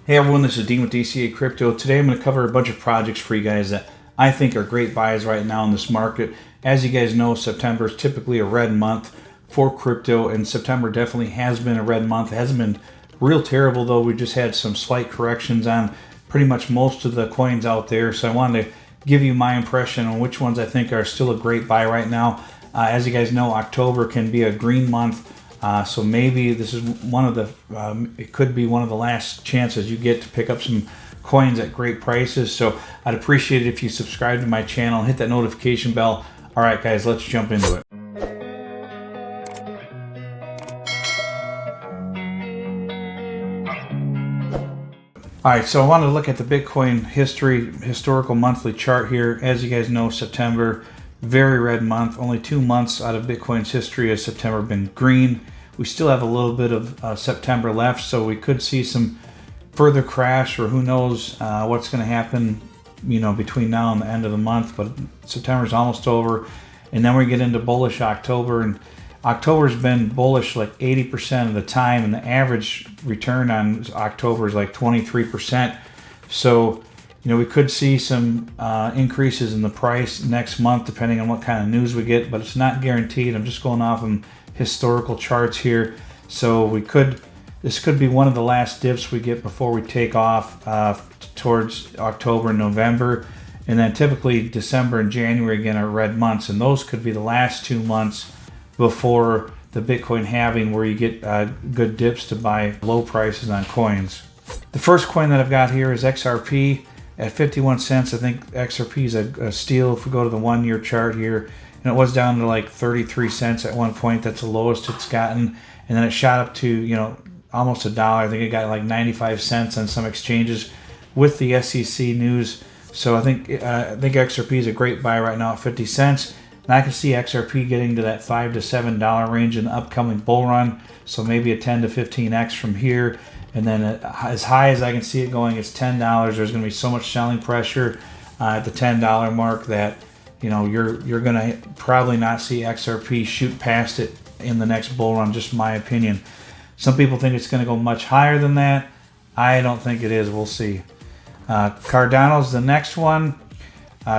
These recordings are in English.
Hey everyone, this is Dean with DCA Crypto. Today I'm going to cover a bunch of projects for you guys that I think are great buys right now in this market. As you guys know, September is typically a red month for crypto, and September definitely has been a red month. It hasn't been real terrible though. We just had some slight corrections on pretty much most of the coins out there. So I wanted to give you my impression on which ones I think are still a great buy right now. As you guys know, October can be a green month. So maybe this is one of the, it could be one of the last chances you get to pick up some coins at great prices. So I'd appreciate it if you subscribe to my channel, hit that notification bell. All right, guys, let's jump into it. All right, so I wanted to look at the Bitcoin historical monthly chart here. As you guys know, September, very red month. Only 2 months out of Bitcoin's history has September been green. We still have a little bit of September left, so we could see some further crash, or who knows what's going to happen, between now and the end of the month. But September's almost over, and then we get into bullish October, and October's been bullish like 80% of the time, and the average return on October is like 23%. So we could see some increases in the price next month depending on what kind of news we get, but it's not guaranteed. I'm just going off of historical charts here. So this could be one of the last dips we get before we take off towards October and November. And then typically December and January again are red months, and those could be the last 2 months before the Bitcoin halving, where you get good dips to buy low prices on coins. The first coin that I've got here is XRP. At 51 cents, I think XRP is a steal if we go to the 1 year chart here. And it was down to like 33 cents at one point. That's the lowest it's gotten. And then it shot up to, almost $1. I think it got like 95 cents on some exchanges with the SEC news. So I think XRP is a great buy right now at 50 cents. And I can see XRP getting to that $5 to $7 range in the upcoming bull run. So maybe a 10 to 15x from here. And then as high as I can see it going is $10. There's going to be so much selling pressure at the $10 mark that you're going to probably not see XRP shoot past it in the next bull run. Just my opinion. Some people think it's going to go much higher than that. I don't think it is. We'll see. Cardano's the next one.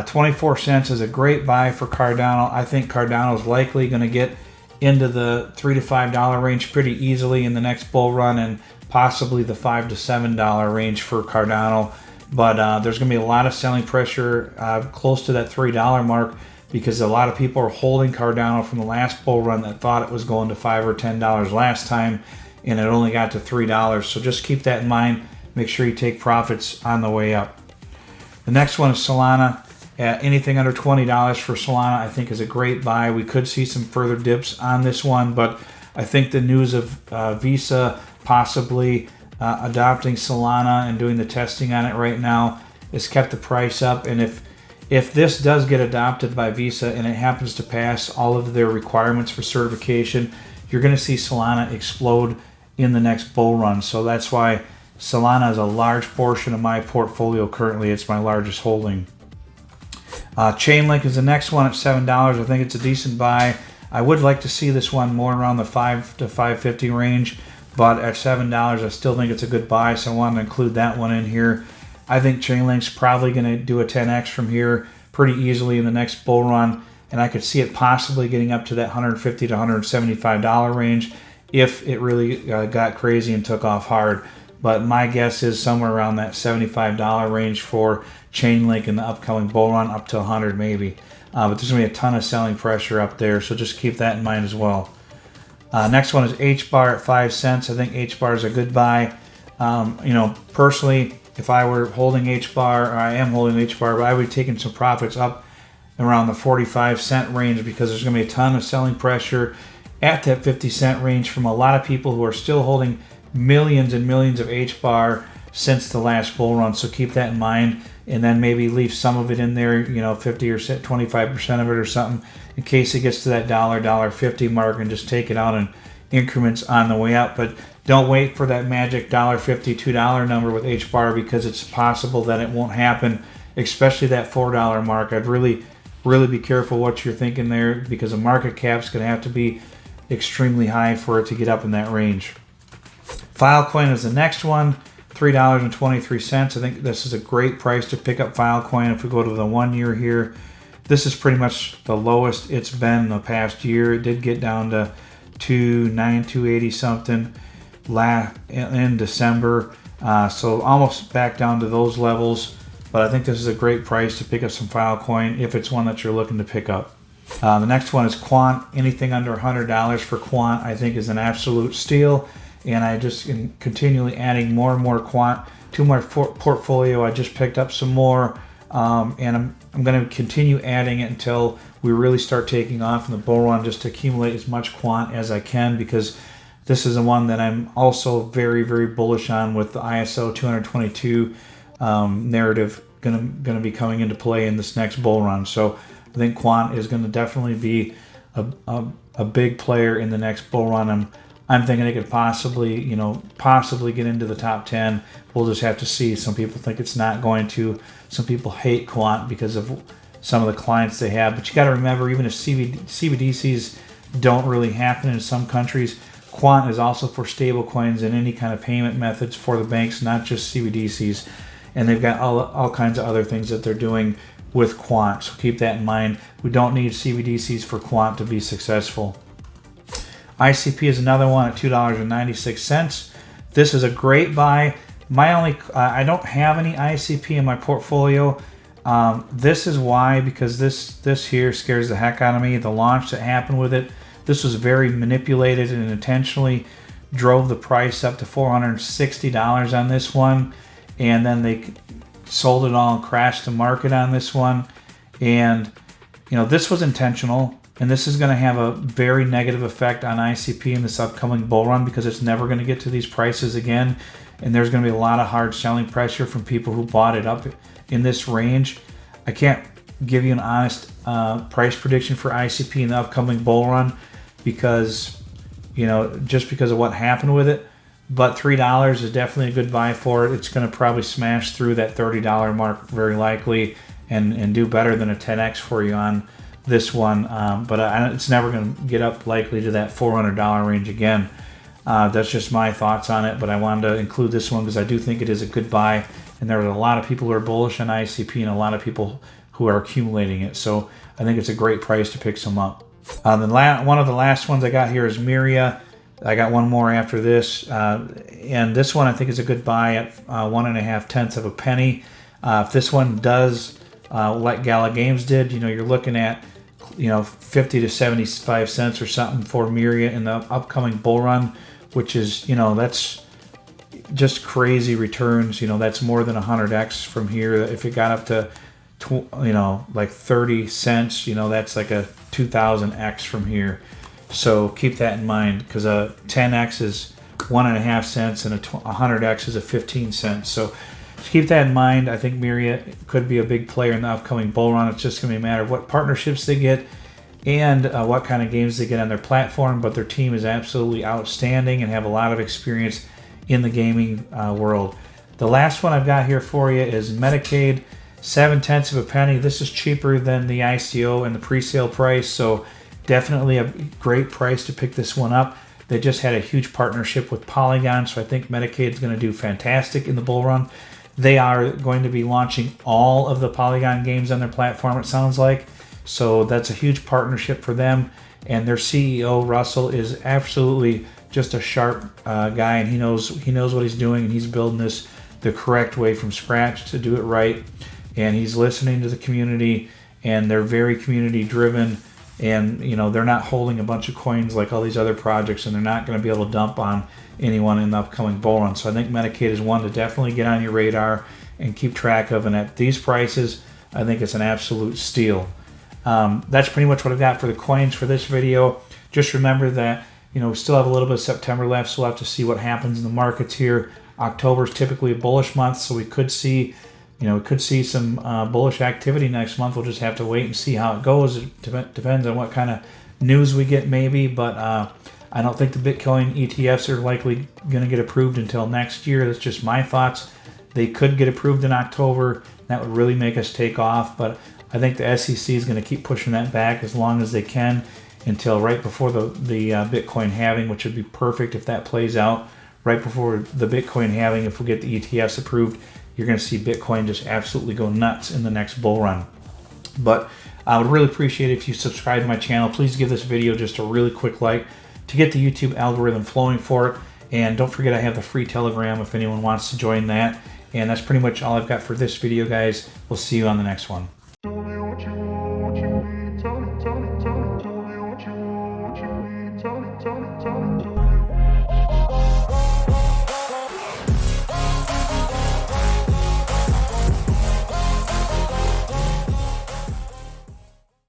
24 cents is a great buy for Cardano. I think Cardano is likely going to get into the $3 to $5 range pretty easily in the next bull run, and possibly the $5 to $7 range for Cardano. But there's going to be a lot of selling pressure close to that $3 mark, because a lot of people are holding Cardano from the last bull run that thought it was going to $5 or $10 last time, and it only got to $3. So just keep that in mind. Make sure you take profits on the way up. The next one is Solana. Anything under $20 for Solana I think is a great buy. We could see some further dips on this one, but I think the news of Visa possibly adopting Solana and doing the testing on it right now has kept the price up. And if this does get adopted by Visa and it happens to pass all of their requirements for certification, you're going to see Solana explode in the next bull run. So that's why Solana is a large portion of my portfolio currently. It's my largest holding. Chainlink is the next one at $7. I think it's a decent buy. I would like to see this one more around the $5 to $5.50 range, but at $7 I still think it's a good buy, so I want to include that one in here. I think Chainlink's probably going to do a 10x from here pretty easily in the next bull run, and I could see it possibly getting up to that $150 to $175 range if it really got crazy and took off hard. But my guess is somewhere around that $75 range for Chainlink in the upcoming bull run, up to $100 maybe. But there's going to be a ton of selling pressure up there, so just keep that in mind as well. Next one is HBAR at 5 cents. I think HBAR is a good buy. Personally, if I were holding HBAR, or I am holding HBAR, but I would be taking some profits up around the 45-cent range, because there's going to be a ton of selling pressure at that 50-cent range from a lot of people who are still holding millions and millions of HBAR since the last bull run. So keep that in mind, and then maybe leave some of it in there, 50 or 25% of it or something, in case it gets to that $1.50 mark, and just take it out in increments on the way up. But don't wait for that magic $1.50, $2 number with HBAR, because it's possible that it won't happen, especially that $4 mark. I'd really be careful what you're thinking there, because the market cap's going to have to be extremely high for it to get up in that range. Filecoin is the next one. $3.23. I think this is a great price to pick up Filecoin. If we go to the 1 year here, this is pretty much the lowest it's been in the past year. It did get down to 280 something in December, so almost back down to those levels. But I think this is a great price to pick up some Filecoin if it's one that you're looking to pick up. The next one is Quant. Anything under $100 for Quant I think is an absolute steal, and I just am continually adding more and more Quant to my portfolio. I just picked up some more, and I'm going to continue adding it until we really start taking off in the bull run, just to accumulate as much Quant as I can, because this is the one that I'm also very, very bullish on, with the ISO 222 narrative going to be coming into play in this next bull run. So I think Quant is going to definitely be a big player in the next bull run. I'm thinking it could possibly get into the top 10. We'll just have to see. Some people think it's not going to. Some people hate Quant because of some of the clients they have. But you got to remember, even if CBDCs don't really happen in some countries, Quant is also for stable coins and any kind of payment methods for the banks, not just CBDCs. And they've got all kinds of other things that they're doing with Quant. So keep that in mind. We don't need CBDCs for Quant to be successful. ICP is another one at $2.96. This is a great buy. I don't have any ICP in my portfolio. This is why, because this here scares the heck out of me. The launch that happened with it, this was very manipulated and intentionally drove the price up to $460 on this one, and then they sold it all and crashed the market on this one. And this was intentional, and this is going to have a very negative effect on ICP in this upcoming bull run, because it's never going to get to these prices again, and there's going to be a lot of hard selling pressure from people who bought it up in this range. I can't give you an honest price prediction for ICP in the upcoming bull run, because just because of what happened with it. But $3 is definitely a good buy for it. It's going to probably smash through that $30 mark very likely, and do better than a 10x for you on this one. But it's never going to get up likely to that $400 range again. That's just my thoughts on it, but I wanted to include this one because I do think it is a good buy, and there are a lot of people who are bullish on ICP and a lot of people who are accumulating it. So I think it's a great price to pick some up. One of the last ones I got here is Miria. I got one more after this, and this one I think is a good buy at 1.5 of a penny. If this one does like Gala Games did, you're looking at 50 to 75 cents or something for Miria in the upcoming bull run, which is that's just crazy returns. That's more than 100x from here. If it got up to like 30 cents, that's like a 2000x from here. So keep that in mind, because a 10x is 1.5 cents and a 100x is a 15 cents. So keep that in mind. I think Miria could be a big player in the upcoming bull run. It's just going to be a matter of what partnerships they get and what kind of games they get on their platform. But their team is absolutely outstanding and have a lot of experience in the gaming world. The last one I've got here for you is Medicaid, 0.7 of a penny. This is cheaper than the ICO and the pre-sale price, so definitely a great price to pick this one up. They just had a huge partnership with Polygon, so I think Medicaid is going to do fantastic in the bull run. They are going to be launching all of the Polygon games on their platform, it sounds like. So that's a huge partnership for them. And their CEO, Russell, is absolutely just a sharp guy, and he knows what he's doing, and he's building this the correct way from scratch to do it right. And he's listening to the community, and they're very community driven. And they're not holding a bunch of coins like all these other projects, and they're not going to be able to dump on anyone in the upcoming bull run. So I think Medicaid is one to definitely get on your radar and keep track of. And at these prices, I think it's an absolute steal. That's pretty much what I've got for the coins for this video. Just remember that we still have a little bit of September left, so we'll have to see what happens in the markets here. October is typically a bullish month, so we could see some bullish activity next month. We'll just have to wait and see how it goes. It depends on what kind of news we get, maybe. But I don't think the Bitcoin ETFs are likely going to get approved until next year. That's just my thoughts. They could get approved in October. That would really make us take off. But I think the SEC is going to keep pushing that back as long as they can until right before the Bitcoin halving, which would be perfect if that plays out right before the Bitcoin halving, if we get the ETFs approved, you're going to see Bitcoin just absolutely go nuts in the next bull run. But I would really appreciate it if you subscribe to my channel. Please give this video just a really quick like to get the YouTube algorithm flowing for it. And don't forget, I have the free Telegram if anyone wants to join that. And that's pretty much all I've got for this video, guys. We'll see you on the next one.